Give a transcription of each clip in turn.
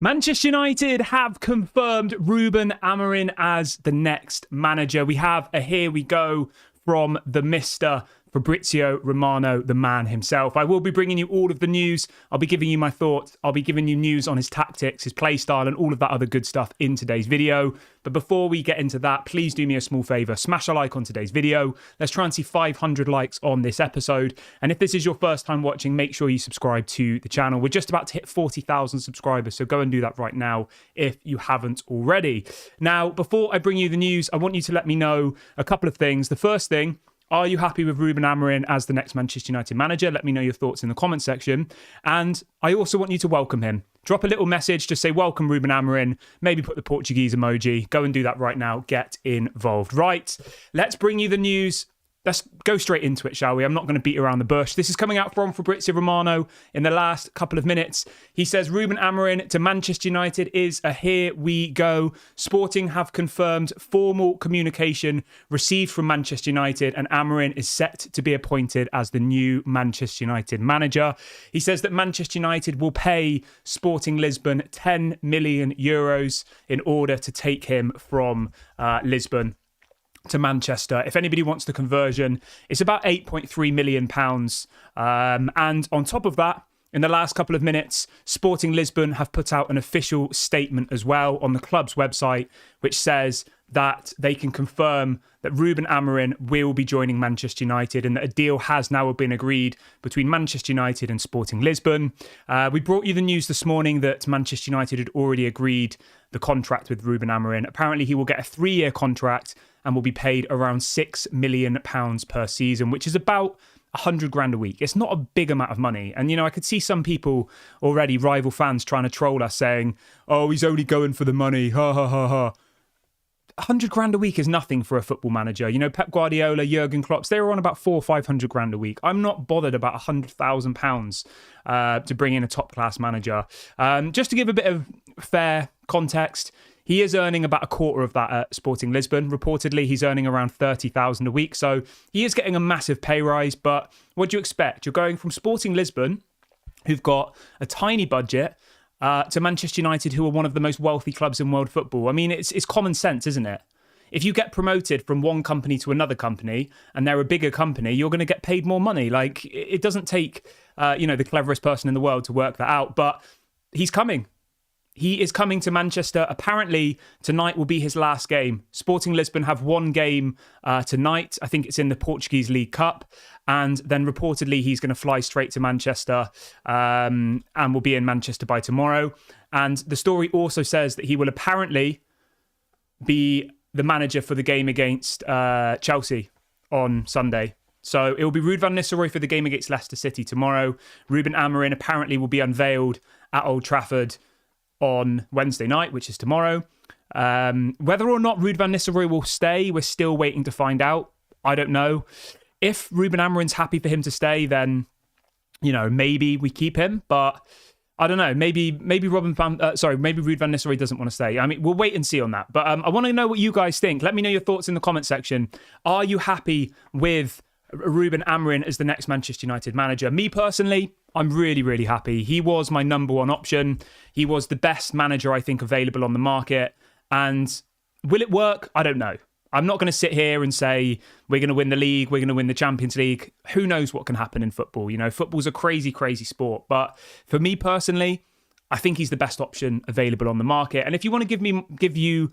Manchester United have confirmed Ruben Amorim as the next manager. We have a here we go from the Mr. Fabrizio Romano, the man himself. I will be bringing you all of the news. I'll be giving you my thoughts. I'll be giving you news on his tactics, his play style, and all of that other good stuff in today's video. But before we get into that, please do me a small favour. Smash a like on today's video. Let's try and see 500 likes on this episode. And if this is your first time watching, make sure you subscribe to the channel. We're just about to hit 40,000 subscribers, so go and do that right now if you haven't already. Now, before I bring you the news, I want you to let me know a couple of things. The first thing, are you happy with Ruben Amorim as the next Manchester United manager? Let me know your thoughts in the comment section. And I also want you to welcome him. Drop a little message, just say, welcome Ruben Amorim. Maybe put the Portuguese emoji. Go and do that right now. Get involved. Right, let's bring you the news. Let's go straight into it, shall we? I'm not going to beat around the bush. This is coming out from Fabrizio Romano in the last couple of minutes. He says Ruben Amorim to Manchester United is a here we go. Sporting have confirmed formal communication received from Manchester United, and Amorim is set to be appointed as the new Manchester United manager. He says that Manchester United will pay Sporting Lisbon 10 million euros in order to take him from Lisbon to Manchester. If anybody wants the conversion, it's about £8.3 million. And on top of that, in the last couple of minutes, Sporting Lisbon have put out an official statement as well on the club's website, which says that they can confirm that Ruben Amorim will be joining Manchester United and that a deal has now been agreed between Manchester United and Sporting Lisbon. We brought you the news this morning that Manchester United had already agreed the contract with Ruben Amorim. Apparently, he will get a 3-year contract and will be paid around £6 million per season, which is about 100 grand a week. It's not a big amount of money. And, you know, I could see some people already, rival fans, trying to troll us saying, oh, he's only going for the money. Ha, ha, ha, ha. 100 grand a week is nothing for a football manager. You know, Pep Guardiola, Jurgen Klopp, they were on about 400 or 500 grand a week. I'm not bothered about £100,000 to bring in a top-class manager. Just to give a bit of fair context, he is earning about a quarter of that at Sporting Lisbon. Reportedly, he's earning around 30,000 a week. So he is getting a massive pay rise. But what do you expect? You're going from Sporting Lisbon, who've got a tiny budget, to Manchester United, who are one of the most wealthy clubs in world football. I mean, it's common sense, isn't it? If you get promoted from one company to another company and they're a bigger company, you're going to get paid more money. Like, it doesn't take, the cleverest person in the world to work that out. But he's coming. He is coming to Manchester. Apparently, tonight will be his last game. Sporting Lisbon have one game tonight. I think it's in the Portuguese League Cup. And then reportedly, he's going to fly straight to Manchester and will be in Manchester by tomorrow. And the story also says that he will apparently be the manager for the game against Chelsea on Sunday. So it will be Ruud van Nistelrooy for the game against Leicester City tomorrow. Ruben Amorim apparently will be unveiled at Old Trafford on Wednesday night, which is tomorrow. Whether or not Ruud van Nistelrooy will stay, we're still waiting to find out. I don't know. If Ruben Amorim's happy for him to stay, then, you know, maybe we keep him. But I don't know. Maybe Ruud van Nistelrooy doesn't want to stay. I mean, we'll wait and see on that. But I want to know what you guys think. Let me know your thoughts in the comment section. Are you happy with Ruben Amorim as the next Manchester United manager? Me personally, I'm really, really happy. He was my number one option. He was the best manager, I think, available on the market. And will it work? I don't know. I'm not going to sit here and say we're going to win the league, we're going to win the Champions League. Who knows what can happen in football? You know, football's a crazy, crazy sport. But for me personally, I think he's the best option available on the market. And if you want to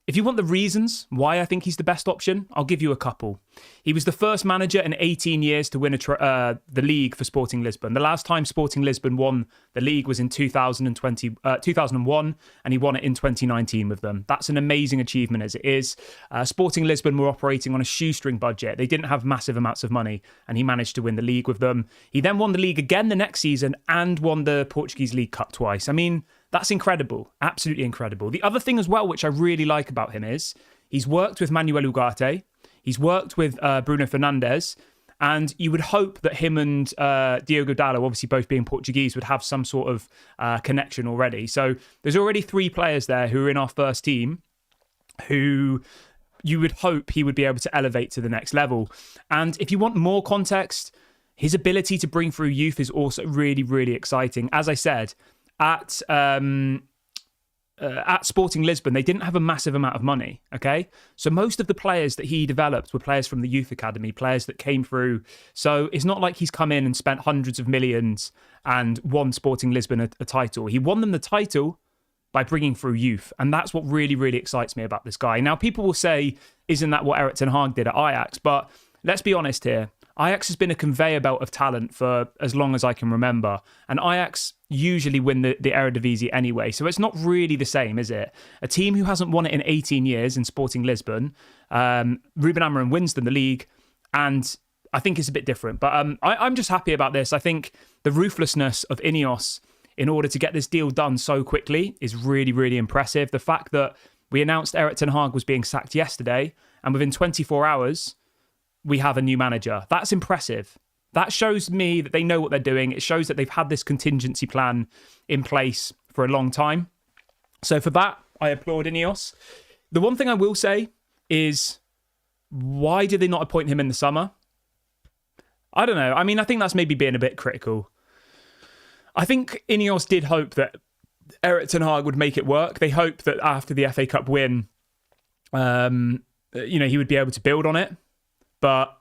if you want the reasons why I think he's the best option, I'll give you a couple. He was the first manager in 18 years to win the league for Sporting Lisbon. The last time Sporting Lisbon won the league was in 2001, and he won it in 2019 with them. That's an amazing achievement as it is. Sporting Lisbon were operating on a shoestring budget. They didn't have massive amounts of money, and he managed to win the league with them. He then won the league again the next season and won the Portuguese League Cup twice. I mean, that's incredible. Absolutely incredible. The other thing as well, which I really like about him, is he's worked with Manuel Ugarte. He's worked with Bruno Fernandes. And you would hope that him and Diogo Dalot, obviously both being Portuguese, would have some sort of connection already. So there's already 3 players there who are in our first team who you would hope he would be able to elevate to the next level. And if you want more context, his ability to bring through youth is also really, really exciting. As I said, at at Sporting Lisbon, they didn't have a massive amount of money, okay? So most of the players that he developed were players from the youth academy, players that came through. So it's not like he's come in and spent hundreds of millions and won Sporting Lisbon a title. He won them the title by bringing through youth. And that's what really, really excites me about this guy. Now, people will say, isn't that what Erik ten Hag did at Ajax? But let's be honest here. Ajax has been a conveyor belt of talent for as long as I can remember. And Ajax usually win the Eredivisie anyway. So it's not really the same, is it? A team who hasn't won it in 18 years in Sporting Lisbon, Ruben Amorim wins them the league. And I think it's a bit different. But I'm just happy about this. I think the ruthlessness of INEOS in order to get this deal done so quickly is really, really impressive. The fact that we announced Erik ten Hag was being sacked yesterday, and within 24 hours, we have a new manager. That's impressive. That shows me that they know what they're doing. It shows that they've had this contingency plan in place for a long time. So for that, I applaud INEOS. The one thing I will say is, why did they not appoint him in the summer? I don't know. I mean, I think that's maybe being a bit critical. I think INEOS did hope that Erik ten Hag would make it work. They hoped that after the FA Cup win, he would be able to build on it. But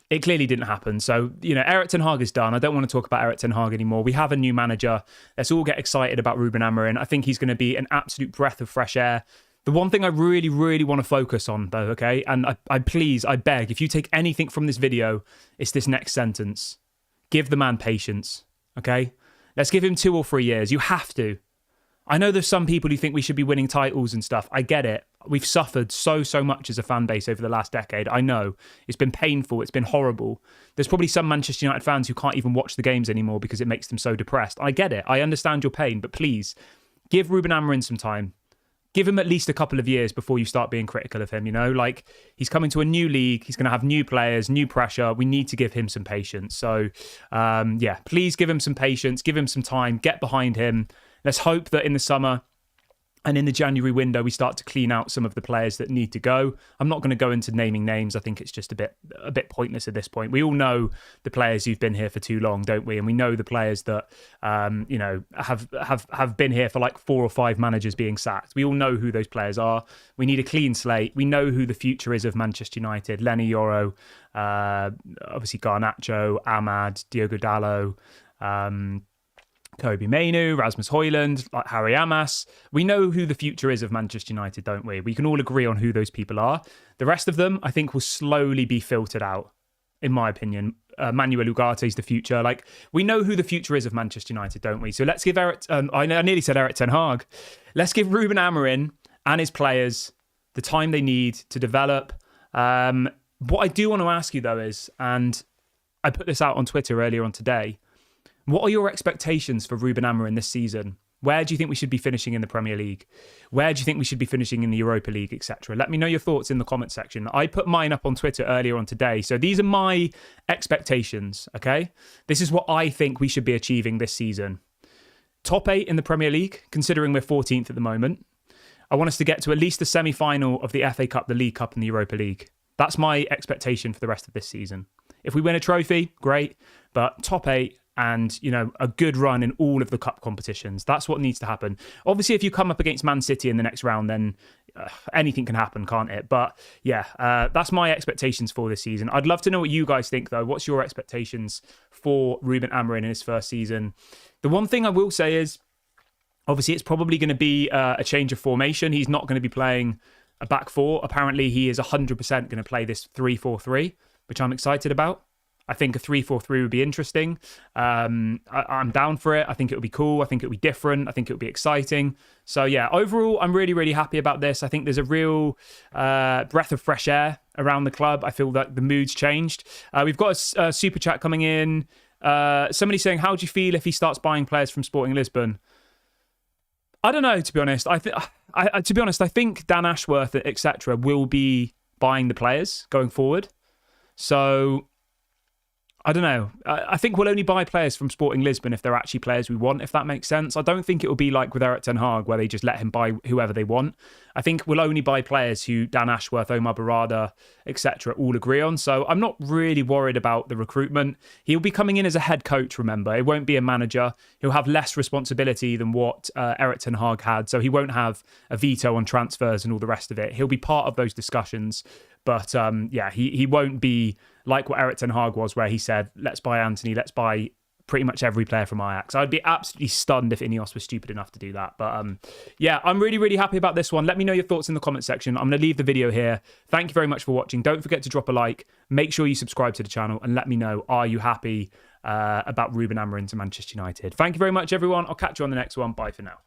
it clearly didn't happen. So, Erik ten Hag is done. I don't want to talk about Erik ten Hag anymore. We have a new manager. Let's all get excited about Ruben Amorim. I think he's going to be an absolute breath of fresh air. The one thing I really, really want to focus on, though, okay? And I beg, if you take anything from this video, it's this next sentence. Give the man patience, okay? Let's give him 2 or 3 years. You have to. I know there's some people who think we should be winning titles and stuff. I get it. We've suffered so much as a fan base over the last decade. I know. It's been painful. It's been horrible. There's probably some Manchester United fans who can't even watch the games anymore because it makes them so depressed. I get it. I understand your pain. But please, give Ruben Amorim some time. Give him at least a couple of years before you start being critical of him, Like, he's coming to a new league. He's going to have new players, new pressure. We need to give him some patience. So, please give him some patience. Give him some time. Get behind him. Let's hope that in the summer and in the January window, we start to clean out some of the players that need to go. I'm not going to go into naming names. I think it's just a bit pointless at this point. We all know the players who've been here for too long, don't we? And we know the players that have been here for like 4 or 5 managers being sacked. We all know who those players are. We need a clean slate. We know who the future is of Manchester United. Lenny Yoro, obviously Garnacho, Ahmad, Diogo Dalot, Kobe Mainu, Rasmus Højlund, like Harry Amas. We know who the future is of Manchester United, don't we? We can all agree on who those people are. The rest of them, I think, will slowly be filtered out, in my opinion. Manuel Ugarte is the future. Like, we know who the future is of Manchester United, don't we? So let's give I nearly said Erik ten Hag. Let's give Ruben Amorim and his players the time they need to develop. What I do want to ask you, though, is, and I put this out on Twitter earlier on today, what are your expectations for Ruben Amorim this season? Where do you think we should be finishing in the Premier League? Where do you think we should be finishing in the Europa League, etc.? Let me know your thoughts in the comment section. I put mine up on Twitter earlier on today. So these are my expectations, okay? This is what I think we should be achieving this season. Top 8 in the Premier League, considering we're 14th at the moment. I want us to get to at least the semi-final of the FA Cup, the League Cup and the Europa League. That's my expectation for the rest of this season. If we win a trophy, great. But top 8... and, a good run in all of the cup competitions. That's what needs to happen. Obviously, if you come up against Man City in the next round, then anything can happen, can't it? But yeah, that's my expectations for this season. I'd love to know what you guys think, though. What's your expectations for Ruben Amorim in his first season? The one thing I will say is, obviously, it's probably going to be a change of formation. He's not going to be playing a back 4. Apparently, he is 100% going to play this 3-4-3, which I'm excited about. I think a 3-4-3 would be interesting. I'm down for it. I think it would be cool. I think it would be different. I think it would be exciting. So yeah, overall, I'm really, really happy about this. I think there's a real breath of fresh air around the club. I feel that the mood's changed. We've got a super chat coming in. Somebody saying, how do you feel if he starts buying players from Sporting Lisbon? I don't know, to be honest. I think Dan Ashworth, etc., will be buying the players going forward. So I don't know. I think we'll only buy players from Sporting Lisbon if they're actually players we want, if that makes sense. I don't think it will be like with Erik ten Hag where they just let him buy whoever they want. I think we'll only buy players who Dan Ashworth, Omar Barada, etc. all agree on. So I'm not really worried about the recruitment. He'll be coming in as a head coach, remember. It won't be a manager. He'll have less responsibility than what Erik ten Hag had. So he won't have a veto on transfers and all the rest of it. He'll be part of those discussions. But he won't be like what Erik ten Hag was, where he said, let's buy Anthony, let's buy pretty much every player from Ajax. I'd be absolutely stunned if INEOS was stupid enough to do that. But I'm really, really happy about this one. Let me know your thoughts in the comment section. I'm going to leave the video here. Thank you very much for watching. Don't forget to drop a like. Make sure you subscribe to the channel and let me know, are you happy about Ruben Amorim to Manchester United? Thank you very much, everyone. I'll catch you on the next one. Bye for now.